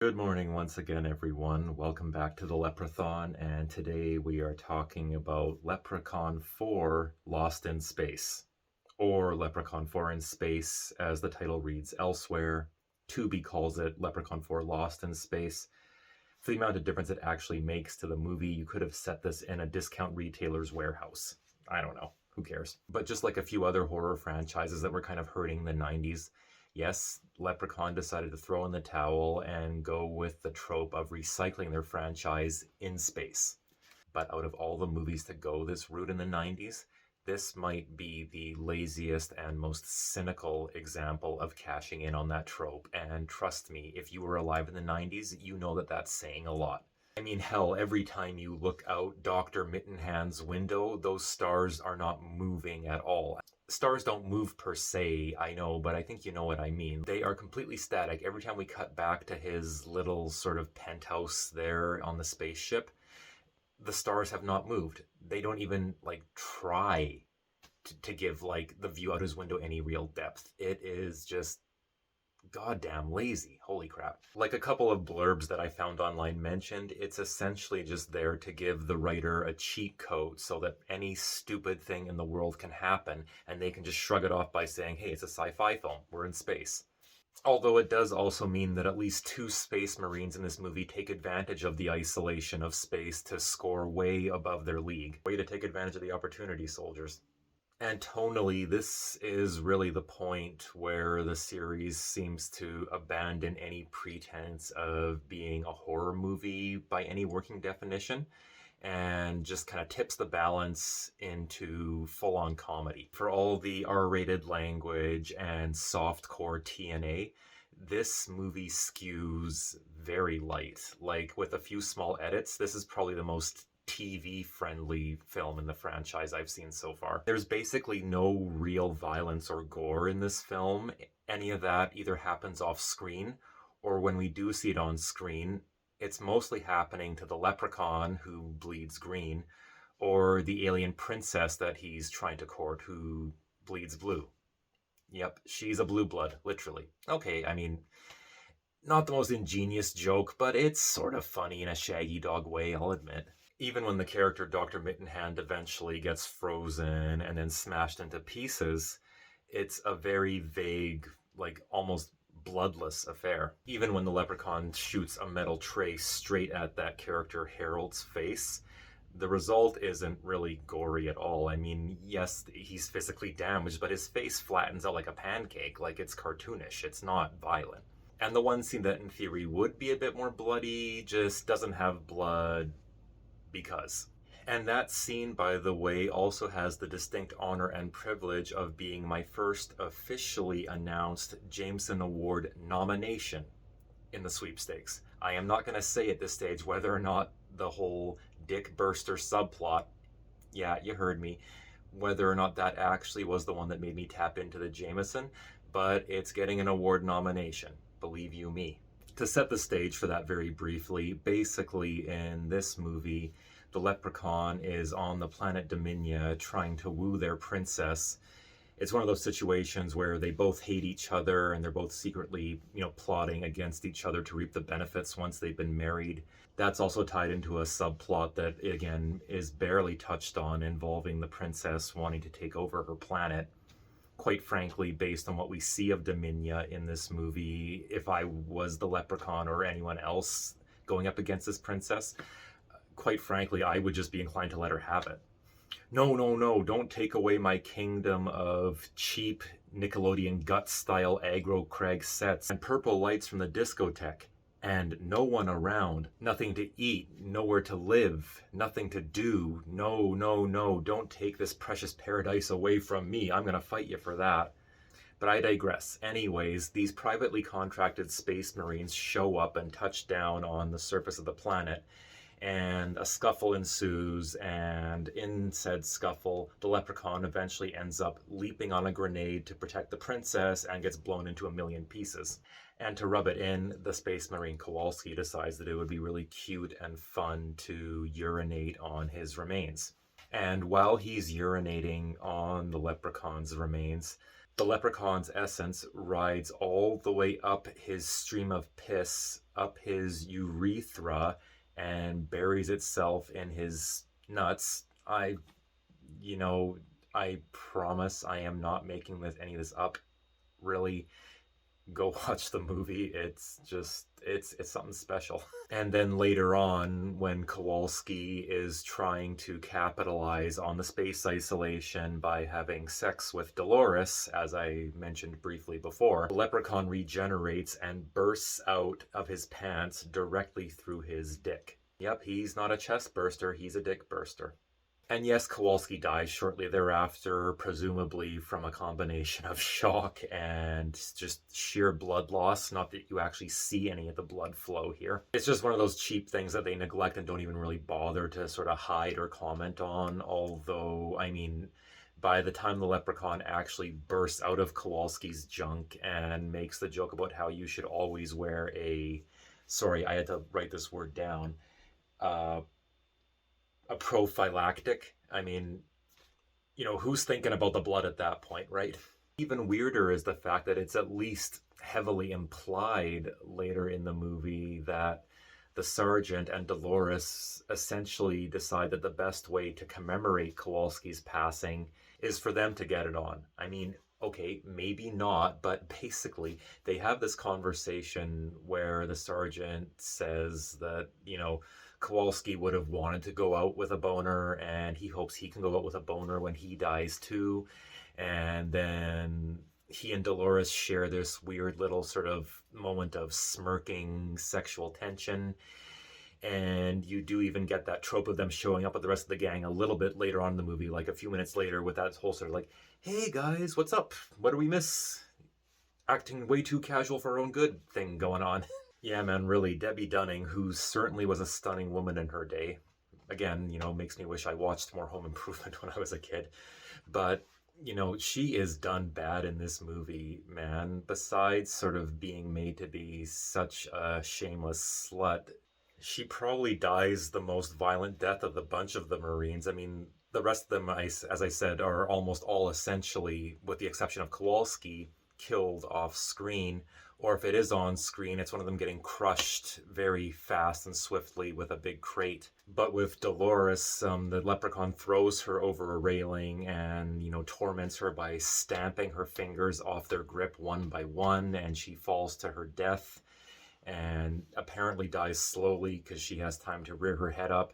Good morning once again, everyone. Welcome back to the Leprethon, and today we are talking about Leprechaun 4 Lost in Space, or Leprechaun 4 in Space, as the title reads elsewhere. Tubi calls it Leprechaun 4 Lost in Space. For the amount of difference it actually makes to the movie, you could have set this in a discount retailer's warehouse. I don't know. Who cares? But just like a few other horror franchises that were kind of hurting in the 90s, yes, Leprechaun decided to throw in the towel and go with the trope of recycling their franchise in space. But out of all the movies to go this route in the 90s, this might be the laziest and most cynical example of cashing in on that trope. And trust me, if you were alive in the 90s, you know that that's saying a lot. I mean, hell, every time you look out Dr. Mittenhand's window, those stars are not moving at all. Stars don't move per se, I know, but I think you know what I mean. They are completely static. Every time we cut back to his little sort of penthouse there on the spaceship, the stars have not moved. They don't even try to give the view out his window any real depth. It is just goddamn lazy. Holy crap. Like a couple of blurbs that I found online mentioned, it's essentially just there to give the writer a cheat code so that any stupid thing in the world can happen and they can just shrug it off by saying, hey, it's a sci-fi film. We're in space. Although it does also mean that at least two space marines in this movie take advantage of the isolation of space to score way above their league. Way to take advantage of the opportunity, soldiers. And tonally, this is really the point where the series seems to abandon any pretense of being a horror movie by any working definition and just kind of tips the balance into full-on comedy. For all the R-rated language and softcore TNA, this movie skews very light. Like, with a few small edits, this is probably the most TV-friendly film in the franchise I've seen so far. There's basically no real violence or gore in this film. Any of that either happens off screen, or when we do see it on screen, it's mostly happening to the leprechaun who bleeds green, or the alien princess that he's trying to court who bleeds blue. Yep, she's a blue blood, literally. Okay, I mean, not the most ingenious joke, but it's sort of funny in a Shaggy Dog way, I'll admit. Even when the character Dr. Mittenhand eventually gets frozen and then smashed into pieces, it's a very vague, almost bloodless affair. Even when the leprechaun shoots a metal tray straight at that character Harold's face, the result isn't really gory at all. I mean, yes, he's physically damaged, but his face flattens out like a pancake, like it's cartoonish. It's not violent. And the one scene that in theory would be a bit more bloody just doesn't have blood because. And that scene, by the way, also has the distinct honor and privilege of being my first officially announced Jameson Award nomination in the sweepstakes. I am not going to say at this stage whether or not the whole Dick Burster subplot, yeah, you heard me, whether or not that actually was the one that made me tap into the Jameson, but it's getting an award nomination, believe you me. To set the stage for that very briefly, basically in this movie, the leprechaun is on the planet Dominia trying to woo their princess. It's one of those situations where they both hate each other and they're both secretly, plotting against each other to reap the benefits once they've been married. That's also tied into a subplot that, again, is barely touched on, involving the princess wanting to take over her planet. Quite frankly, based on what we see of Dominia in this movie, if I was the leprechaun or anyone else going up against this princess, quite frankly, I would just be inclined to let her have it. No, no, no, don't take away my kingdom of cheap Nickelodeon Guts-style aggro Craig sets and purple lights from the discotheque. And no one around, nothing to eat, nowhere to live, nothing to do. No, no, no, don't take this precious paradise away from me. I'm gonna fight you for that. But I digress. Anyways, these privately contracted space marines show up and touch down on the surface of the planet, and a scuffle ensues, and in said scuffle, the leprechaun eventually ends up leaping on a grenade to protect the princess and gets blown into a million pieces. And to rub it in, the Space Marine Kowalski decides that it would be really cute and fun to urinate on his remains. And while he's urinating on the leprechaun's remains, The leprechaun's essence rides all the way up his stream of piss, up his urethra, and buries itself in his nuts. You know, I promise I am not making any of this up. Really, go watch the movie. It's just it's something special. And then later on, when Kowalski is trying to capitalize on the space isolation by having sex with Dolores, as I mentioned briefly before, the leprechaun regenerates and bursts out of his pants directly through his dick. Yep, he's not a chest burster, he's a dick burster. And yes, Kowalski dies shortly thereafter, presumably from a combination of shock and just sheer blood loss. Not that you actually see any of the blood flow here. It's just one of those cheap things that they neglect and don't even really bother to sort of hide or comment on. Although, I mean, by the time the leprechaun actually bursts out of Kowalski's junk and makes the joke about how you should always wear a... Sorry, I had to write this word down. A prophylactic. I mean, you know, who's thinking about the blood at that point, right? Even weirder is the fact that it's at least heavily implied later in the movie that the sergeant and Dolores essentially decide that the best way to commemorate Kowalski's passing is for them to get it on. I mean, okay, maybe not, but basically they have this conversation where the sergeant says that, you know, Kowalski would have wanted to go out with a boner, and he hopes he can go out with a boner when he dies too. And then he and Dolores share this weird little sort of moment of smirking sexual tension. And you do even get that trope of them showing up with the rest of the gang a little bit later on in the movie, like a few minutes later, with that whole sort of like, hey guys, what's up? What do we miss? Acting way too casual for our own good thing going on. Yeah, man, really, Debbie Dunning, who certainly was a stunning woman in her day. Again, you know, makes me wish I watched more Home Improvement when I was a kid. But, you know, she is done bad in this movie, man. Besides sort of being made to be such a shameless slut, she probably dies the most violent death of the bunch of the Marines. I mean, the rest of them, as I said, are almost all essentially, with the exception of Kowalski, killed off screen. Or if it is on screen, it's one of them getting crushed very fast and swiftly with a big crate. But with Dolores, the leprechaun throws her over a railing and, you know, torments her by stamping her fingers off their grip one by one, and she falls to her death and apparently dies slowly because she has time to rear her head up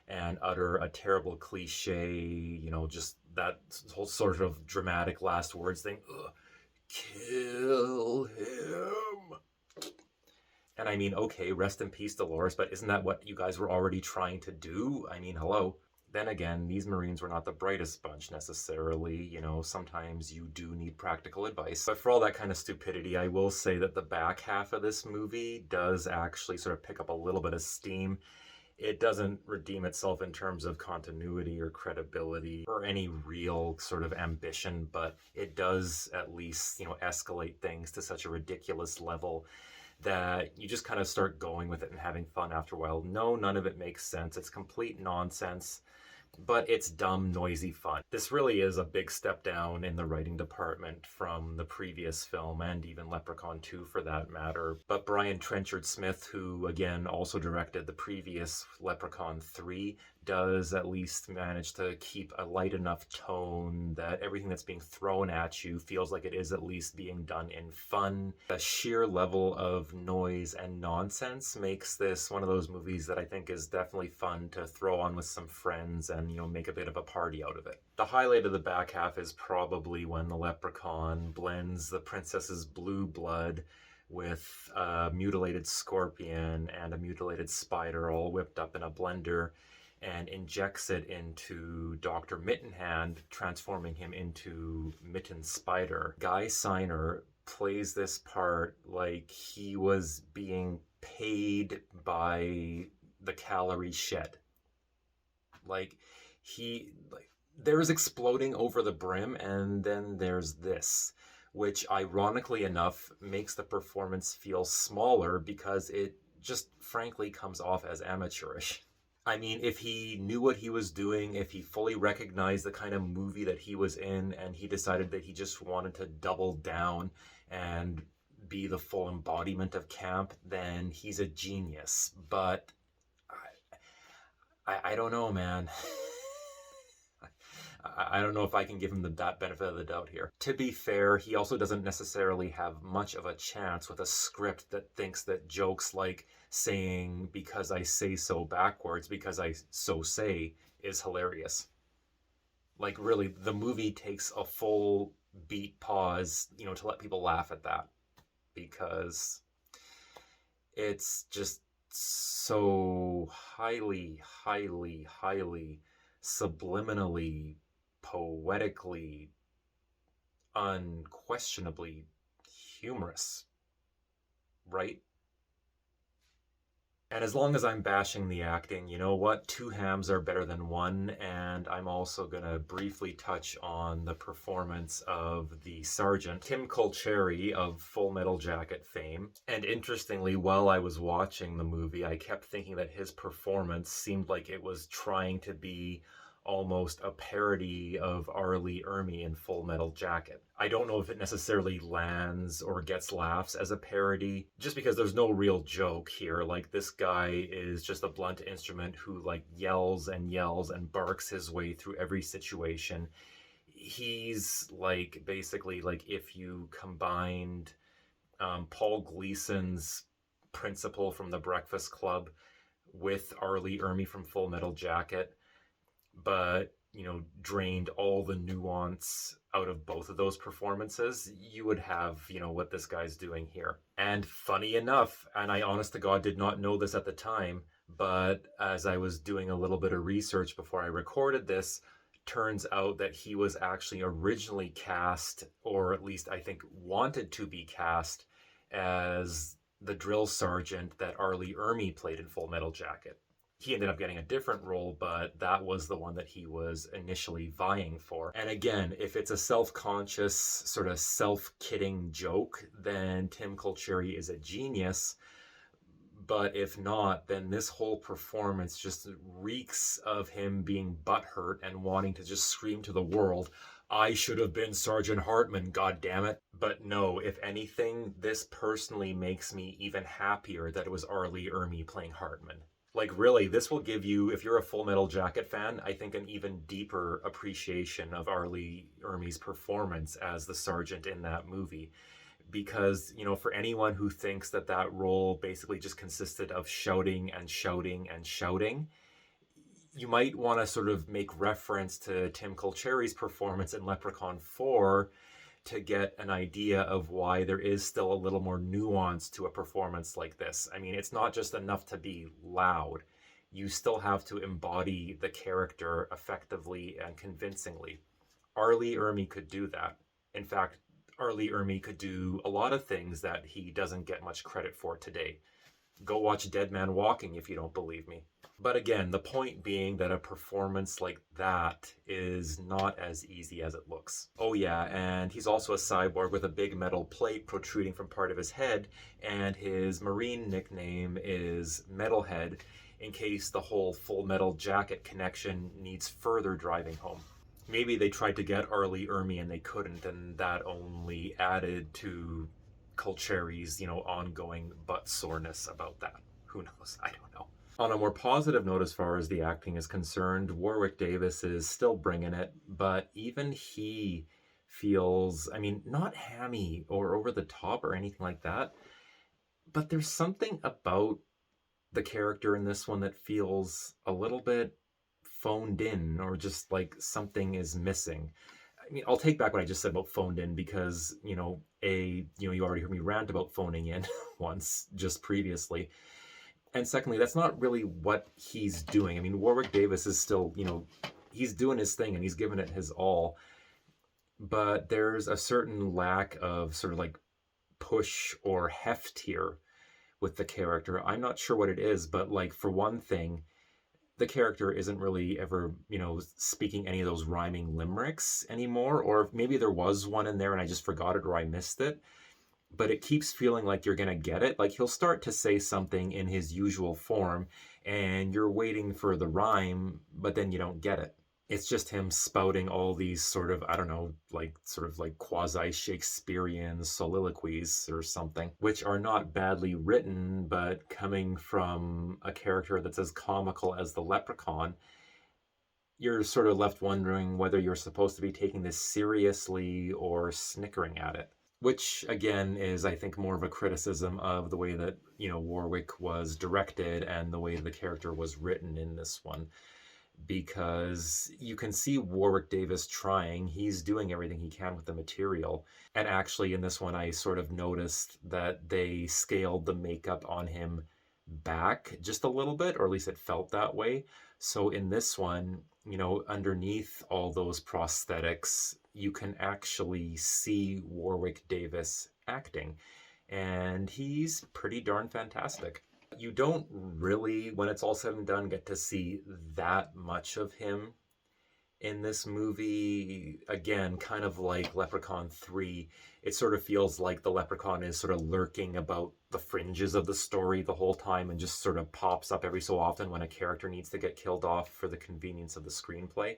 and utter a terrible cliche, you know, just that whole sort of dramatic last words thing. Ugh. Kill him. And I mean, okay, rest in peace, Dolores, but isn't that what you guys were already trying to do? I mean, hello. Then again, these Marines were not the brightest bunch necessarily. You know, sometimes you do need practical advice. But for all that kind of stupidity, I will say that the back half of this movie does actually sort of pick up a little bit of steam. It doesn't redeem itself in terms of continuity or credibility or any real sort of ambition, but it does at least, you know, escalate things to such a ridiculous level that you just kind of start going with it and having fun after a while. No, none of it makes sense. It's complete nonsense, but it's dumb, noisy fun. This really is a big step down in the writing department from the previous film, and even Leprechaun 2 for that matter. But Brian Trenchard Smith, who again also directed the previous Leprechaun 3, does at least manage to keep a light enough tone that everything that's being thrown at you feels like it is at least being done in fun. The sheer level of noise and nonsense makes this one of those movies that I think is definitely fun to throw on with some friends and, you know, make a bit of a party out of it. The highlight of the back half is probably when the leprechaun blends the princess's blue blood with a mutilated scorpion and a mutilated spider all whipped up in a blender and injects it into Dr. Mittenhand, transforming him into Mitten Spider. Guy Siner plays this part like he was being paid by the calorie shed. There's exploding over the brim, and then there's this, which ironically enough makes the performance feel smaller because it just frankly comes off as amateurish. I mean, if he knew what he was doing, if he fully recognized the kind of movie that he was in, and he decided that he just wanted to double down and be the full embodiment of camp, then he's a genius. But I don't know, man. I don't know if I can give him that benefit of the doubt here. To be fair, he also doesn't necessarily have much of a chance with a script that thinks that jokes like saying "because I say so" backwards, "because I so say" is hilarious. Like, really, the movie takes a full beat pause, to let people laugh at that, because it's just so highly, highly, highly subliminally, poetically, unquestionably humorous, right? And as long as I'm bashing the acting, you know what? Two hams are better than one. And I'm also going to briefly touch on the performance of the sergeant, Tim Colcheri of Full Metal Jacket fame. And interestingly, while I was watching the movie, I kept thinking that his performance seemed like it was trying to be almost a parody of R. Lee Ermey in Full Metal Jacket. I don't know if it necessarily lands or gets laughs as a parody, just because there's no real joke here. Like, this guy is just a blunt instrument who yells and barks his way through every situation. He's basically if you combined Paul Gleason's principal from The Breakfast Club with R. Lee Ermey from Full Metal Jacket, but drained all the nuance out of both of those performances, you would have what this guy's doing here. And funny enough, and I honest to God did not know this at the time, but as I was doing a little bit of research before I recorded this, turns out that he was actually originally cast, or at least I think wanted to be cast, as the drill sergeant that R. Lee Ermey played in Full Metal Jacket. He ended up getting a different role, but that was the one that he was initially vying for. And again, if it's a self-conscious, sort of self-kidding joke, then Tim Colcheri is a genius. But if not, then this whole performance just reeks of him being butthurt and wanting to just scream to the world, "I should have been Sergeant Hartman, goddammit." But no, if anything, this personally makes me even happier that it was R. Lee Ermey playing Hartman. Really, this will give you, if you're a Full Metal Jacket fan, I think an even deeper appreciation of R. Lee Ermey's performance as the sergeant in that movie. Because, for anyone who thinks that that role basically just consisted of shouting and shouting and shouting, you might want to sort of make reference to Tim Colcheri's performance in Leprechaun 4 to get an idea of why there is still a little more nuance to a performance like this. I mean, it's not just enough to be loud. You still have to embody the character effectively and convincingly. R. Lee Ermey could do that. In fact, R. Lee Ermey could do a lot of things that he doesn't get much credit for today. Go watch Dead Man Walking if you don't believe me. But again, the point being that a performance like that is not as easy as it looks. Oh yeah, and he's also a cyborg with a big metal plate protruding from part of his head, and his Marine nickname is Metalhead, in case the whole Full Metal Jacket connection needs further driving home. Maybe they tried to get R. Lee Ermey and they couldn't, and that only added to Colcheri's, ongoing butt soreness about that. Who knows? I don't know. On a more positive note, as far as the acting is concerned, Warwick Davis is still bringing it, but even he feels, not hammy or over the top or anything like that, but there's something about the character in this one that feels a little bit phoned in, or just like something is missing. I'll take back what I just said about phoned in, because, you already heard me rant about phoning in once just previously. And secondly, that's not really what he's doing. Warwick Davis is still, he's doing his thing and he's giving it his all. But there's a certain lack of sort of push or heft here with the character. I'm not sure what it is, but for one thing, the character isn't really ever, speaking any of those rhyming limericks anymore. Or maybe there was one in there and I just forgot it or I missed it. but it keeps feeling like you're going to get it. Like he'll start to say something in his usual form and you're waiting for the rhyme, but then you don't get it. It's just him spouting all these sort of, I don't know, like sort of like quasi Shakespearean soliloquies or something, which are not badly written, but coming from a character that's as comical as the Leprechaun, you're sort of left wondering whether you're supposed to be taking this seriously or snickering at it. Which again is, I think, more of a criticism of the way that, Warwick was directed and the way the character was written in this one. Because you can see Warwick Davis trying. He's doing everything he can with the material. And actually in this one, I sort of noticed that they scaled the makeup on him back just a little bit, or at least it felt that way. So in this one, underneath all those prosthetics, you can actually see Warwick Davis acting. And he's pretty darn fantastic. You don't really, when it's all said and done, get to see that much of him in this movie. Again, kind of like Leprechaun 3, it sort of feels like the Leprechaun is sort of lurking about the fringes of the story the whole time and just sort of pops up every so often when a character needs to get killed off for the convenience of the screenplay.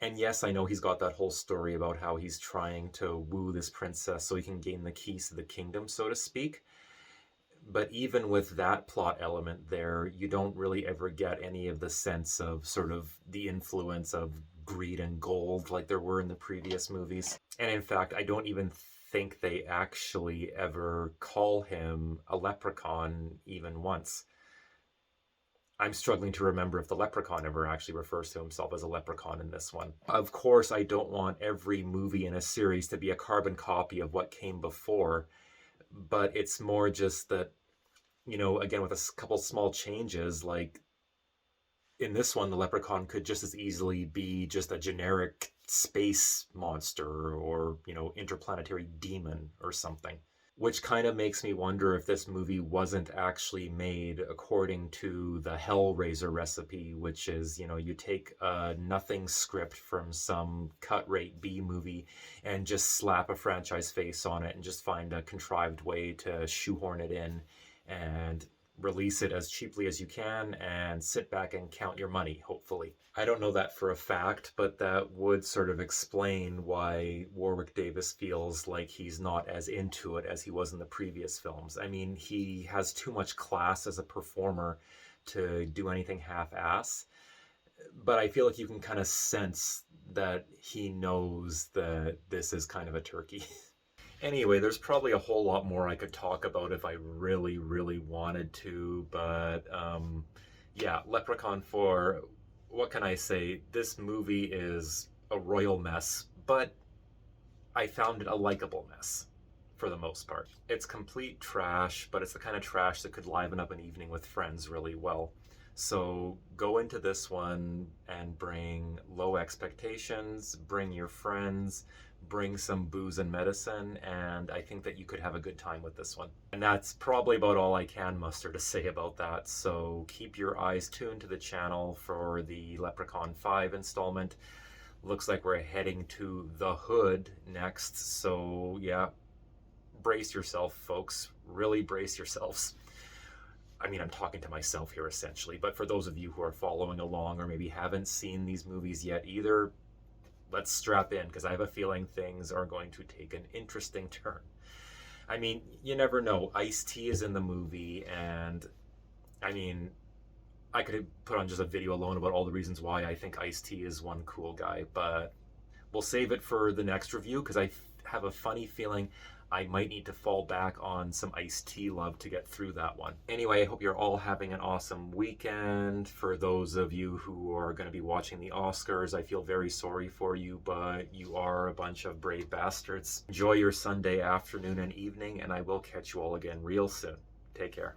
And yes, I know he's got that whole story about how he's trying to woo this princess so he can gain the keys to the kingdom, so to speak. But even with that plot element there, you don't really ever get any of the sense of sort of the influence of greed and gold like there were in the previous movies. And in fact, I don't even think they actually ever call him a leprechaun even once. I'm struggling to remember if the Leprechaun ever actually refers to himself as a leprechaun in this one. Of course, I don't want every movie in a series to be a carbon copy of what came before, but it's more just that, again, with a couple small changes, like in this one, the Leprechaun could just as easily be just a generic space monster or, interplanetary demon or something. Which kind of makes me wonder if this movie wasn't actually made according to the Hellraiser recipe, which is, you take a nothing script from some cut-rate B movie and just slap a franchise face on it and just find a contrived way to shoehorn it in and release it as cheaply as you can and sit back and count your money, hopefully. I don't know that for a fact, but that would sort of explain why Warwick Davis feels like he's not as into it as he was in the previous films. I mean, he has too much class as a performer to do anything half-ass, but I feel like you can kind of sense that he knows that this is kind of a turkey. Anyway, there's probably a whole lot more I could talk about if I really, really wanted to, but yeah, Leprechaun 4, what can I say? This movie is a royal mess, but I found it a likable mess for the most part. It's complete trash, but it's the kind of trash that could liven up an evening with friends really well. So go into this one and bring low expectations, bring your friends, bring some booze and medicine, and I think that you could have a good time with this one. And that's probably about all I can muster to say about that, so keep your eyes tuned to the channel for the Leprechaun 5 installment. Looks like we're heading to the Hood next, so yeah, brace yourself, folks. Really brace yourselves. I mean, I'm talking to myself here essentially, but for those of you who are following along or maybe haven't seen these movies yet either, let's strap in, because I have a feeling things are going to take an interesting turn. I mean, you never know. Ice-T is in the movie, and I mean, I could put on just a video alone about all the reasons why I think Ice-T is one cool guy, but we'll save it for the next review, because I have a funny feeling I might need to fall back on some Ice-T love to get through that one. Anyway, I hope you're all having an awesome weekend. For those of you who are going to be watching the Oscars, I feel very sorry for you, but you are a bunch of brave bastards. Enjoy your Sunday afternoon and evening, and I will catch you all again real soon. Take care.